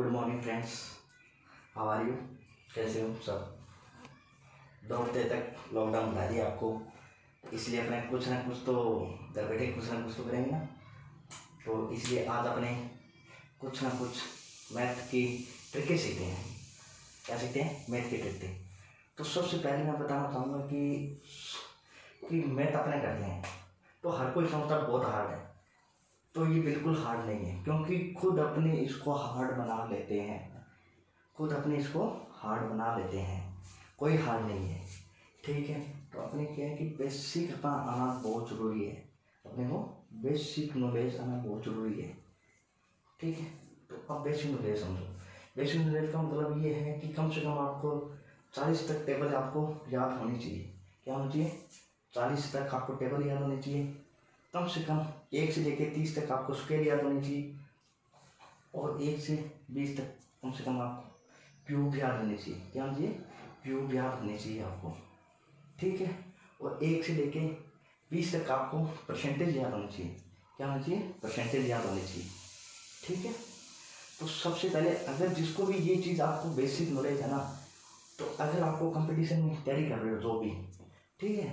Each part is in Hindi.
Good morning friends, how are you? कैसे हो सब? 2 हफ्ते तक लॉकडाउन बता दिया आपको, इसलिए अपने कुछ ना कुछ तो घर बैठे कुछ ना कुछ तो करेंगे ना। तो इसलिए आज अपने कुछ ना कुछ मैथ की ट्रिकें सीखते हैं। क्या सीखते हैं? मैथ की ट्रिकें। तो सबसे पहले मैं बताना चाहूँगा कि मैथ अपने करते हैं तो हर कोई समझता है बहुत हार्ड है, तो ये बिल्कुल हार्ड नहीं है, क्योंकि खुद अपने इसको हार्ड बना लेते हैं। कोई हार्ड नहीं है, ठीक है। तो अपने क्या है कि बेसिक अपना आना बहुत ज़रूरी है, अपने को बेसिक नॉलेज आना बहुत ज़रूरी है, ठीक है। तो अब बेसिक नॉलेज समझो। बेसिक नॉलेज का मतलब ये है कि कम से कम आपको 40 तक टेबल आपको याद होनी चाहिए। क्या होनी चाहिए? 40 तक आपको टेबल याद होनी चाहिए। कम से कम 1 से लेकर 30 तक आपको स्केल याद होनी चाहिए, और 1 से 20 तक कम से कम आपको क्यूब याद होनी चाहिए। क्या होनी चाहिए? क्यूब याद होनी चाहिए आपको, ठीक है। और 1 से लेके 20 तक आपको परसेंटेज याद होनी चाहिए। क्या होनी चाहिए? परसेंटेज याद होनी चाहिए, ठीक है। तो सबसे पहले अगर जिसको भी ये चीज़ आपको बेसिक नॉलेज है ना, तो अगर आपको कंपटीशन में तैयारी कर रहे हो जो भी, ठीक है,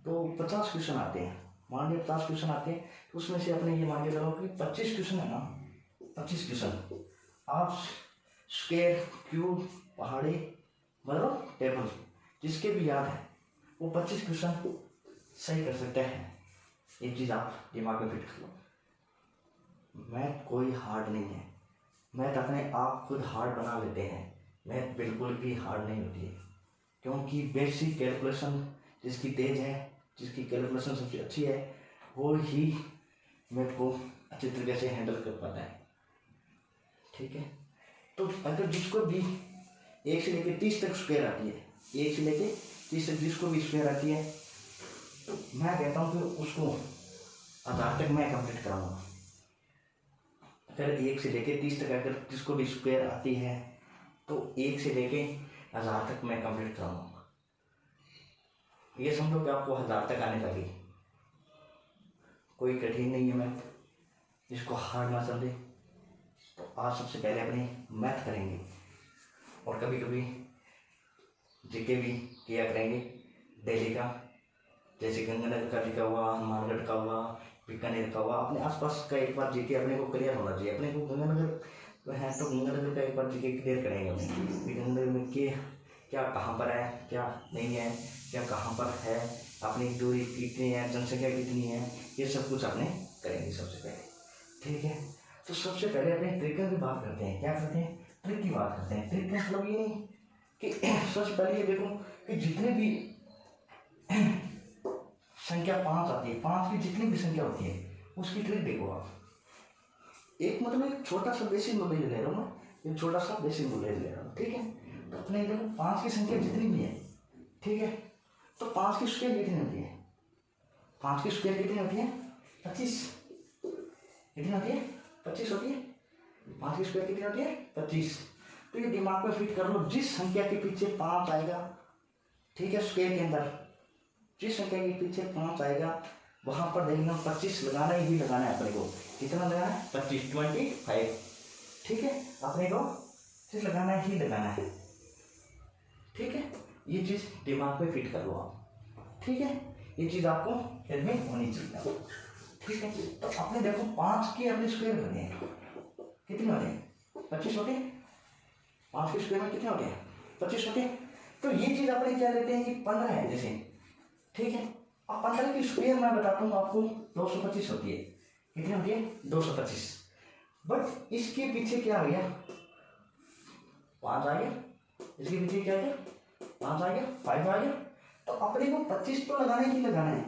तो 50 क्वेश्चन आते हैं। मान लीजिए 50 क्वेश्चन आते हैं, तो उसमें से अपने ये मान के चलो कि 25 क्वेश्चन है ना, 25 क्वेश्चन आप स्क्वायर, क्यूब, पहाड़ी, मतलब टेबल, जिसके भी याद है वो 25 क्वेश्चन सही कर सकते हैं। एक चीज़ आप दिमाग में फिट कर लो, मैथ कोई हार्ड नहीं है। मैथ अपने आप खुद हार्ड बना लेते हैं। मैथ बिल्कुल भी हार्ड नहीं होती है, क्योंकि बेसिक कैलकुलेशन जिसकी तेज है, जिसकी कैलकुलेशन सबसे अच्छी है, वो ही मैथ को अच्छी तरीके से हैंडल कर पाता है, ठीक है। तो अगर जिसको भी 1 से लेकर 30 तक स्क्वायर आती है, 1 से लेकर 30 तक जिसको भी स्क्वायर आती है, तो मैं कहता हूँ कि उसको 1000 तक मैं कंप्लीट कराऊंगा। अगर 1 से लेकर 30 तक अगर जिसको भी स्क्वायर आती है, तो 1 से लेके 1000 तक मैं कंप्लीट कराऊंगा। ये समझो कि आपको 1000 तक आने लगी। कोई कठिन नहीं है मैथ, जिसको हार्ड ना समझे। तो आज सबसे पहले अपनी मैथ करेंगे, और कभी कभी जीके भी किया करेंगे डेली का। जैसे गंगानगर का जीका हुआ, हनुमानगढ़ का हुआ, बीकानेर का हुआ, अपने आसपास का एक बार जीके अपने को क्लियर होना चाहिए। अपने को गंगानगर है तो गंगानगर का एक बार जीके क्लियर करेंगे अपने, गंगानगर में क्या कहाँ पर है, क्या नहीं है, क्या कहाँ पर है, अपनी दूरी कितनी है, जनसंख्या कितनी है, ये सब कुछ अपने करेंगे सबसे पहले, ठीक है। तो सबसे पहले अपने ट्रिक की बात करते हैं। क्या करते हैं? ट्रिक की बात करते हैं। ट्रिक का मतलब ये नहीं कि सबसे पहले ये देखो कि जितने भी संख्या 5 आती है, 5 की जितनी भी संख्या होती है उसकी ट्रिक देखो आप। एक मतलब एक छोटा सा बेसिक नॉलेज ले रहा हूँ मैं, एक छोटा सा बेसिक नॉलेज ले रहा हूँ, ठीक है। तो अपने देखो 5 की संख्या जितनी भी है, ठीक है, तो 5 की स्क्वायर कितनी होती है? 5 की स्क्वायर कितनी होती है? 25। कितनी होती है? 25 होती है। 5 की स्क्वायर कितनी होती है? 25। तो ये दिमाग में फिट कर लो, जिस संख्या के पीछे 5 आएगा, ठीक है, स्क्वायर के अंदर जिस संख्या के पीछे 5 आएगा, वहां पर देखना 25 लगाना ही लगाना है अपने को। कितना लगाना है? 25, 25, ठीक है, अपने को 25 लगाना ही लगाना है, ठीक है। ये चीज दिमाग में फिट कर लो आप, ठीक है। ये चीज आपको हेड में होनी चाहिए, ठीक है। तो अपने देखो 5 की अपने स्क्वायर बने कितने होते हैं? 25 होते हैं। 5 के स्क्वायर में कितने होते हैं? 25 होते हैं। तो ये चीज अपने क्या लेते हैं कि 15 है जैसे, ठीक है। अब 15 की स्क्वायर मैं बताता हूँ आपको 225 होती है। कितनी होती है? 225। बट इसके पीछे क्या आ गया? 5 आ गया। इसके पीछे क्या आ गया? 5 आ गया, 5 आ गया। तो अपने को 25 तो लगाना ही लगाना है,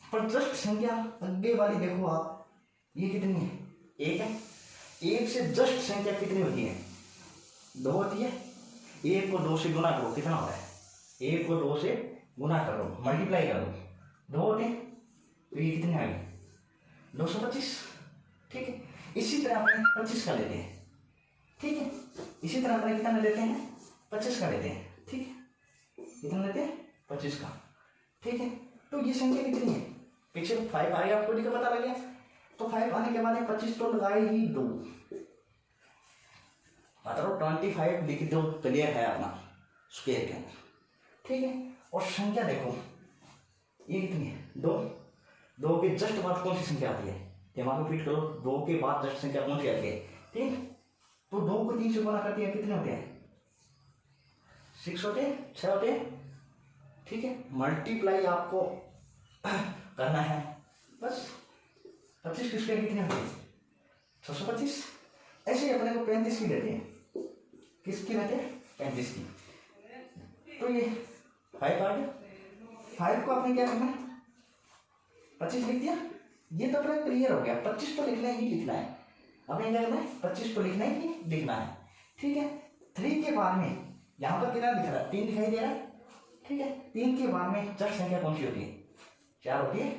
पर जस्ट संख्या आगे वाली देखो आप, ये कितनी है? 1 है। 1 से जस्ट संख्या कितनी होती है? 2 होती है। 1 को 2 से गुना करो, कितना होता है? 1 को 2 से गुना करो, मल्टीप्लाई करो, 2 होते हैं, तो ये कितने आ गए? 225, ठीक है। इसी तरह अपने 25 का लेते हैं, ठीक है। इसी तरह अपने कितना लेते हैं? 25 का लेते हैं, ठीक है। कितना लेते हैं? 25 का, ठीक है। तो ये संख्या कितनी है? पीछे 5 आ गया, आपको पता लग गया। तो 5 आने के बाद 25 तो लगाए ही 2, मतलब 25 लिख दो, क्लियर है अपना स्क्वायर के अंदर, ठीक है। और संख्या देखो ये कितनी है, 2। 2 के जस्ट बाद कौन सी संख्या आती है, दिमाग में फिट करो, 2 के बाद जस्ट संख्या कौन सी आती है, 3। तो 2 को 3 से गुणा करती है, कितने होते हैं, 6 होते हैं, 6 होते हैं, ठीक है। मल्टीप्लाई आपको करना है बस। 25 की स्क्वायर कितने होते हैं, 625। ऐसे ही अपने को 35 की देते हैं, किसकी रहते हैं, 35 की। तो ये 5 आ गया, 5 को आपने क्या करना है, 25 लिख दिया, ये तो अपना क्लियर हो गया। 25 तो लिखना ही लिखना है, आपने क्या करना है, 25 तो लिखना ही लिखना है, ठीक है। 3 के बाद में यहाँ पर कितना दिख रहा है, 3 दिखाई दे रहा है, ठीक है। 3 के बाद में जस्ट संख्या कौन सी होती है, 4 होती है,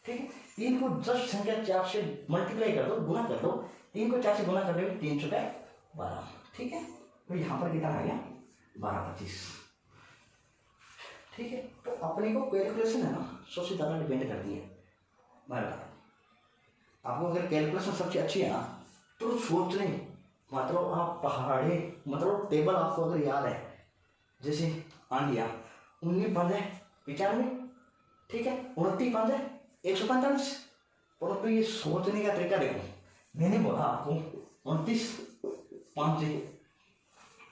ठीक है। 3 को जस्ट संख्या 4 से मल्टीप्लाई कर दो, गुना कर दो, 3 को 4 से गुना कर दो, 3 × 12, ठीक है। तो यहाँ पर कितना आ गया, 12 25, ठीक है। तो अपने को कैलकुलेशन है ना सबसे ज़्यादा डिपेंड करती है। मैं बता आपको, अगर कैलकुलेशन सबसे अच्छी है ना तो सोच नहीं, मतलब आप पहाड़े, मतलब टेबल आपको अगर याद है, जैसे आन लिया 19 5 95, ठीक है, 29 5 145। परंतु ये सोचने का तरीका देखो, मैंने बोला आपको 29 5,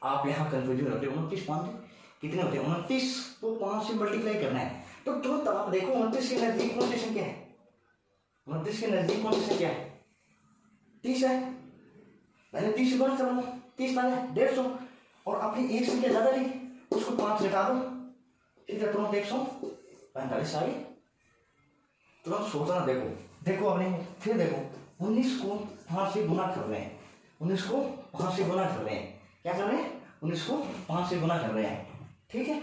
आप यहाँ कंफ्यूजन होते हो, 29 5 कितने होते हैं, 29 को 5 से मल्टीप्लाई करना है। तो तुरंत आप देखो 29 के नजदीक कौन सी संख्या है, 29 के नजदीक कौन सी संख्या है, 30 है, पहले 30 से गुणा कर लो, 30 5 150, और अपनी एक संख्या ज्यादा ली उसको 5 घटा दो, ठीक है, तुरंत 145 आ गई। तुरंत सोचना, देखो अपने, फिर देखो 19 को 5 से गुना कर रहे हैं, 19 को 5 से गुना कर रहे हैं, क्या कर रहे हैं, 19 को 5 से गुना कर रहे हैं, ठीक है।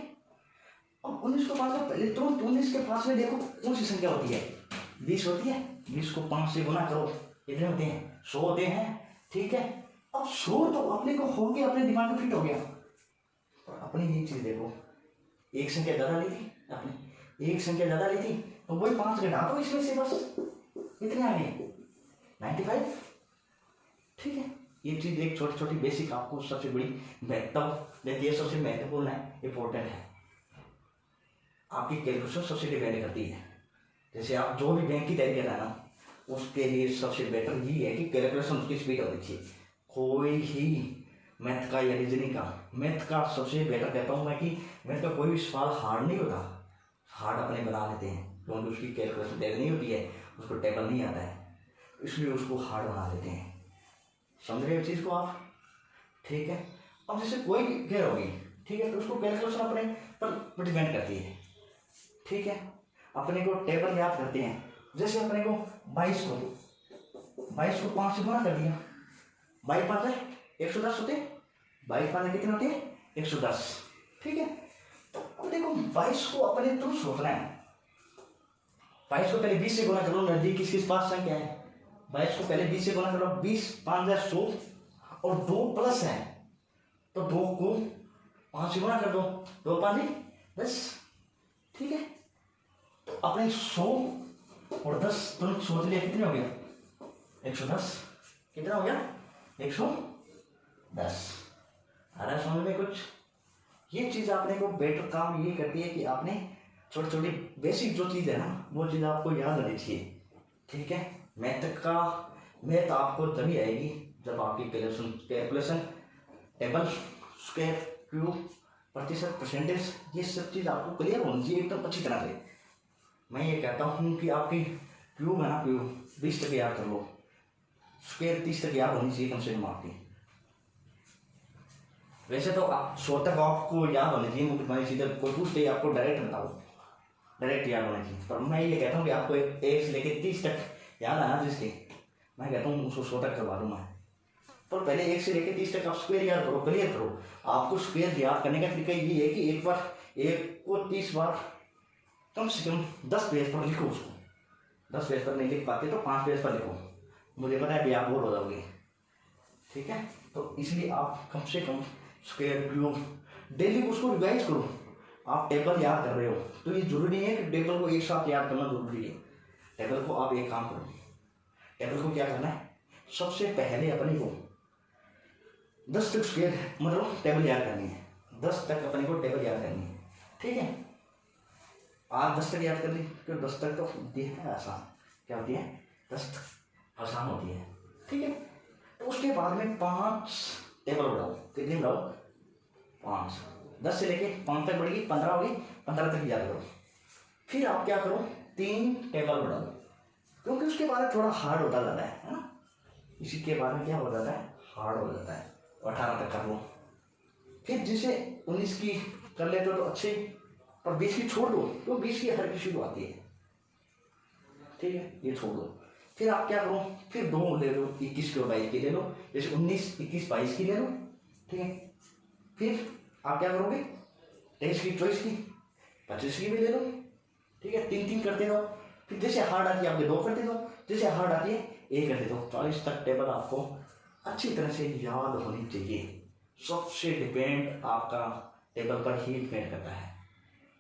अब 19 को 5 से पहले तुरंत 19 के पास में देखो कौन सी संख्या होती है, 20 होती है। 20 को 5 से गुना करो, कितने होते हैं, 100 होते हैं, ठीक है। अब 100 तो अपने को हो गया, अपने दिमाग में फिट हो गया। और अपनी ये चीज देखो, एक संख्या ज्यादा ली थी, अपनी एक संख्या ज्यादा ली थी, तो वही 5 घटा दो इसमें से, बस कितने आ गए, 95, ठीक है। ये चीज एक छोटी छोटी बेसिक आपको सबसे बड़ी महत्व देती है, सबसे महत्वपूर्ण है, इंपॉर्टेंट है, आपकी कैलकुलेशन सबसे डिपेंड करती है। जैसे आप जो भी बैंक की तैयारी कर रहे हैं ना, उसके लिए सबसे बेटर यही है कि कैलकुलेशन उसकी स्पीड होनी चाहिए। कोई ही मैथ का या रीजनिंग का, मैथ का सबसे बेटर कहता हूँ मैं कि मैथ का कोई भी सवाल हार्ड नहीं होता, हार्ड अपने बना लेते हैं, क्योंकि उसकी कैलकुलेशन देर नहीं होती है, उसको टेबल नहीं आता है, इसलिए उसको हार्ड बना लेते हैं। समझ रहे हो चीज़ को आप, ठीक है। अब जैसे कोई कह रहोगी, ठीक है, तो उसको कैलकुलेशन अपने पर डिपेंड करती है, ठीक है। अपने को टेबल याद करते हैं, जैसे अपने को 22 को 5 से गुना कर दिया, 22 5 110 होते, 22 5 कितने होते हैं, 110, ठीक है। तो अब देखो 22 को अपने तुम सोचना है, 22 को पहले 20 से गुना करो, नजदीक किस पास संख्या है, 22 को पहले 20 से गुना करो, 20 5 100, और 2 प्लस है, तो 2 को 5 से गुना कर दो, 2 5 10, ठीक है। तो अपने 100 और 10 तुरंत सोच लिया, कितने हो गया, 110, कितना हो गया, 110। आ रहा है समझ में कुछ। ये चीज़ आपने को बेटर काम ये करती है कि आपने छोटी छोटी बेसिक जो चीज़ है ना, वो चीज़ आपको याद रहनी चाहिए, ठीक है। मैथ आपको तभी आएगी जब आपकी कैलकुलेशन टेबल, स्क्वायर, क्यूब, प्रतिशत, परसेंटेज, ये सब चीज़ आपको क्लियर होनी चाहिए एकदम अच्छी तरह से। मैं ये कहता हूँ कि आपकी क्यूब है ना, क्यूब 20 तक याद कर लो, स्क्वायर 30 तक याद होनी चाहिए कम से कम आपकी। वैसे तो आप 100 तक आपको याद होनी चाहिए, मुझे सीधे कोई पूछते ही आपको डायरेक्ट बताओ, डायरेक्ट याद होना चाहिए। पर मैं ये कहता हूँ कि आपको 1 से लेकर 30 तक याद आना जिसके, मैं कहता हूँ उसको 100 तक करवा दूँ मैं। पर पहले 1 से लेकर 30 तक आप स्क्वायर याद करो, क्लियर करो। आपको स्क्वायर याद करने का तरीका ये है कि एक बार 1 को 30 बार कम से कम 10 पेज पर लिखो उसको, 10 पेज पर नहीं लिख पाते तो 5 पेज पर लिखो, मुझे पता है भी आप बोर हो जाओगे, ठीक है। तो इसलिए आप कम से कम स्क्वायर, क्यूब डेली उसको रिवाइज करो। आप टेबल याद कर रहे हो तो ये जरूरी है कि टेबल को एक साथ याद करना जरूरी है। टेबल को आप एक काम करो, टेबल को क्या करना है, सबसे पहले अपने को 10 तक स्क्वायर मतलब टेबल याद करनी है, 10 तक अपने को टेबल याद करनी है, ठीक है। आप 10 तक याद कर ली, फिर 10 तक तो होती है आसान, क्या होती है 10 तक आसान होती है, ठीक है। तो उसके बाद में 5 टेबल बढ़ाओ, कितनी बढ़ाओ 5, 10 से लेके 5 तक बढ़ेगी, 15 होगी, 15 तक याद करो। फिर आप क्या करो 3 टेबल बढ़ाओ, क्योंकि उसके बाद में थोड़ा हार्ड होता जाता है ना, इसी के बाद में क्या हो जाता है हार्ड हो जाता है। 18 तक कर लो, फिर जिसे 19 की कर लेते हो तो अच्छे, और 20 की छोड़ दो, तो 20 की हर किसी को आती है, ठीक है, ये छोड़ दो। फिर आप क्या करो, फिर 2 ले लो, 21 की और 22 की ले लो, जैसे 19, 21, 22 की ले लो, ठीक है। फिर आप क्या करोगे 23 की, 24 की, 25 की भी ले लो, ठीक है, 3-3 करते रहो। फिर जैसे हार्ड आती है आपके 2 करते दो, जैसे हार्ड आती है 1 करते दो। 40 तक टेबल आपको अच्छी तरह से याद होनी चाहिए। सबसे डिपेंड आपका टेबल पर ही डिपेंड करता है।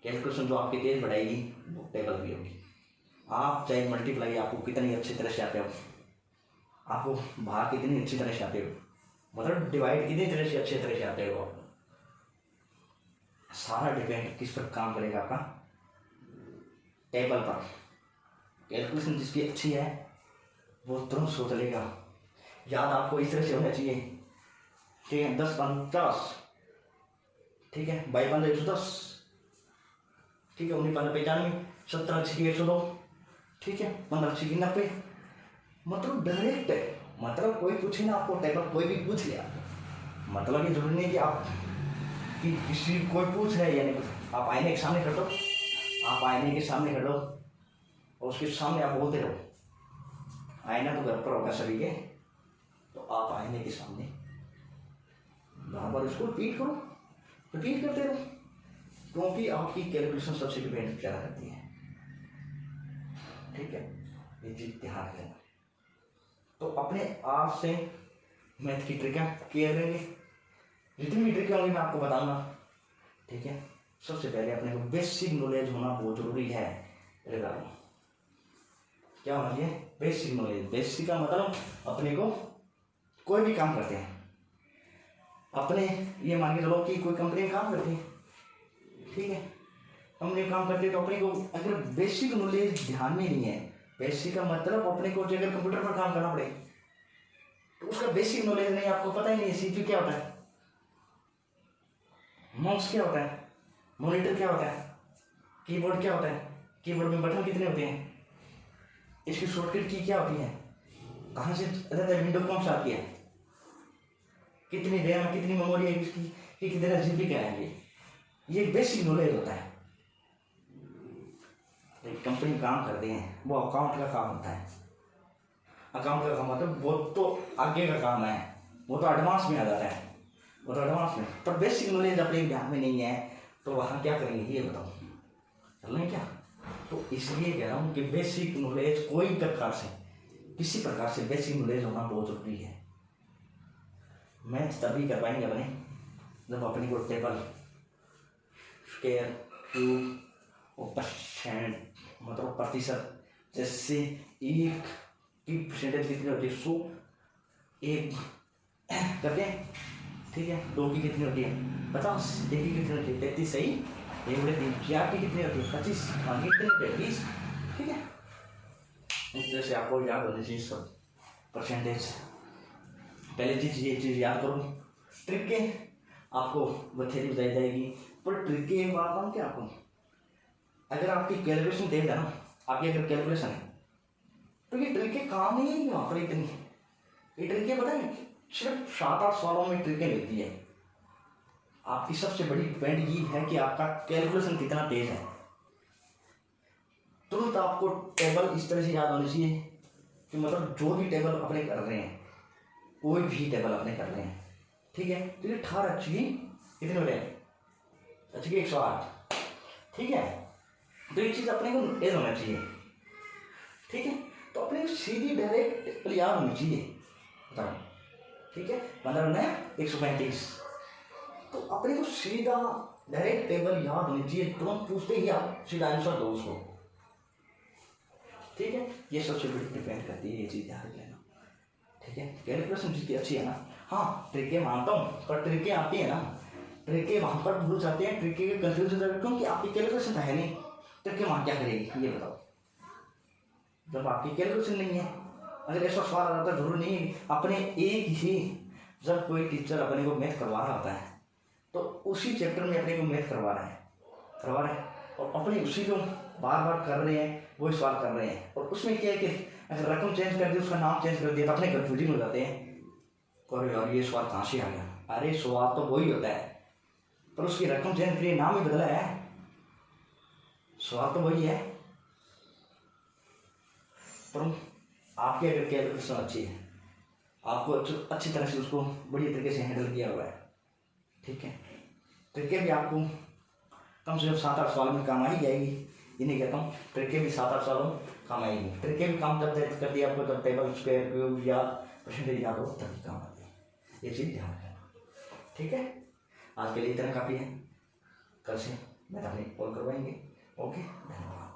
कैलकुलेशन जो आपकी तेज बढ़ाएगी वो टेबल भी होगी। आप चाहे मल्टीप्लाई आपको कितनी अच्छी तरह से आते हो, आपको भाग कितनी अच्छी तरह से आते हो, मतलब डिवाइड कितनी तरह से अच्छी तरह से आते हो, सारा डिपेंड किस पर काम करेगा आपका टेबल पर। कैलकुलेशन जिसकी अच्छी है वो तुरंत सोच लेगा। याद आपको इस तरह से होना चाहिए, ठीक है, 10 50, ठीक है, 22 15 110, ठीक है, 19 15 95, 17 6 102, ठीक है, 15 6 90, मतलब डायरेक्ट है, मतलब कोई पूछे ना आपको टेबल, कोई भी पूछ लिया, मतलब ये जरूरी नहीं कि आप कि किसी कोई पूछ रहा है या नहीं पूछ, आप आईने के सामने खड़ो, आप आईने के सामने खड़ो और उसके सामने आप बोलते रहो। आईना तो घर पर होगा सभी के, तो आप आईने के सामने बार बार इसको रिपीट करो, रिपीट करते रहो, क्योंकि आपकी कैलकुलेशन सबसे डिपेंड ज़्यादा करती है, ठीक है, ये चीज़ ध्यान रखना। तो अपने आप से मैथ की ट्रिक क्लियर रहेंगे, जितनी भी ट्रिक होंगी मैं आपको बताऊंगा, ठीक है। सबसे पहले अपने को बेसिक नॉलेज होना बहुत जरूरी है रिगार्डिंग, क्या होना चाहिए बेसिक नॉलेज। बेसिक का मतलब अपने को कोई भी काम करते हैं, अपने ये मान के चलो कि कोई कंपनी में काम करते हैं, ठीक है, कंपनी में काम करते हैं, तो अपने को अगर बेसिक नॉलेज ध्यान में नहीं है, बेसिक का मतलब अपने को अगर कंप्यूटर पर काम करना पड़े तो उसका बेसिक नॉलेज नहीं, आपको पता ही नहीं है CPU क्या होता है, माउस क्या होता है, मॉनिटर क्या होता है, कीबोर्ड क्या होता है, कीबोर्ड में बटन कितने होते हैं, इसकी शॉर्टकट की क्या होती है, कहाँ से रहता है, विंडो कौन सा आती है, कितनी रैम, कितनी मेमोरी है इसकी, कि कितना GB क्या है, ये बेसिक नॉलेज होता है। कंपनी में काम करते हैं वो अकाउंट का काम होता है, अकाउंट का काम मतलब वो तो आगे का काम है, वो तो एडवांस में आ जाता है, वो तो एडवांस में, पर बेसिक नॉलेज अपने ध्यान में नहीं है तो वहाँ क्या करेंगे ये बताओ, चल रहे क्या। तो इसलिए कह रहा हूँ कि बेसिक नॉलेज कोई प्रकार से, किसी प्रकार से बेसिक नॉलेज होना बहुत जरूरी है। मैथ तभी कर पाएंगे अपने जब अपनी को टेबल, स्क्वायर, क्यूब और परसेंट मतलब प्रतिशत, जैसे 1 की परसेंटेज कितनी होती है 100, 1 करते हैं, ठीक है, 2 की कितनी होती है 50, 1 की कितनी होती है 33, सही, 1/3, 4 की कितनी होती है 25, 5 की कितनी होती है 20, ठीक है। इस तरह से आपको याद होनी चाहिए सब परसेंटेज। पहले चीज़ ये चीज़ याद करो, ट्रिक के आपको बथेरी बताई जाएगी, पर ट्रिक के एक बात बताऊँ क्या आपको, अगर आपकी कैलकुलेशन तेज है ना, आपकी अगर कैलकुलेशन है तो ये ट्रिकें काम नहीं है वहाँ पर इतनी, ये ट्रिकें पता है सिर्फ 7-8 सवालों में ट्रिकें मिलती है। आपकी सबसे बड़ी डिपेंड ये है कि आपका कैलकुलेशन कितना तेज है। तुरंत आपको टेबल इस तरह से याद होनी चाहिए कि मतलब जो भी टेबल अपने कर रहे हैं, कोई भी टेबल अपने कर रहे हैं, ठीक है, तो ये 18 अच्छी कितने हो रहे हैं, अच्छी 108, ठीक है, तो ये चीज़ अपने को तेज होना चाहिए, ठीक है। तो अपने को सीधी डायरेक्ट याद होनी चाहिए, बताओ, ठीक है, 15 9 135, तो अपने को सीधा डायरेक्ट टेबल याद होनी चाहिए, तुरंत पूछते ही आप सीधा आंसर दो उसको, ठीक है। ये सबसे बड़ी डिपेंड करती है, ये चीज़ ध्यान रख लेना, ठीक है। कैलकुलेशन जिसकी अच्छी है ना हाँ ट्रिकें मानता हूँ, पर ट्रिकें आती है ना, ट्रिकें वहाँ पर भूल जाते हैं, ट्रिकें के कंफ्यूज हो जाते हैं, क्योंकि आपकी कैलकुलेशन तो है नहीं, ट्रिकें वहाँ क्या करेगी ये बताओ। जब आपकी कैलकुलेशन नहीं है, अगर ऐसा सवाल आ जाता है, जरूर नहीं अपने एक ही, जब कोई टीचर अपने को मैथ करवा रहा होता है तो उसी चैप्टर में अपने को मैथ करवा रहे हैं और अपने उसी को बार बार कर रहे हैं, वही सवाल कर रहे हैं, और उसमें क्या है कि अगर रकम चेंज कर दी, उसका नाम चेंज कर दिया तो अपने कन्फ्यूजिंग हो जाते हैं, और यार ये सवाल कहाँ से आ गया, अरे सवाल तो वही होता है पर उसकी रकम चेंज करी, नाम ही बदला है, सवाल तो वही है। पर आपकी अगर कैलकुलेशन अच्छी है, आपको अच्छी तरह से उसको बढ़िया तरीके से हैंडल किया हुआ है, ठीक है, ट्रिकें भी आपको कम से कम 7-8 सवाल में काम आ ही जाएगी, ये नहीं कहता हूँ, ट्रिकें भी 7-8 सालों में काम आएगी। ट्रिकें भी काम जब कर दिया आपको, जब टेबल स्क्वायर क्यूब या परसेंटेज याद हो तभी काम आती है, ये चीज़ ध्यान रखना, ठीक है। आज के लिए इतना काफ़ी है, कल से मैं अपनी कॉल करवाएंगे। ओके, धन्यवाद।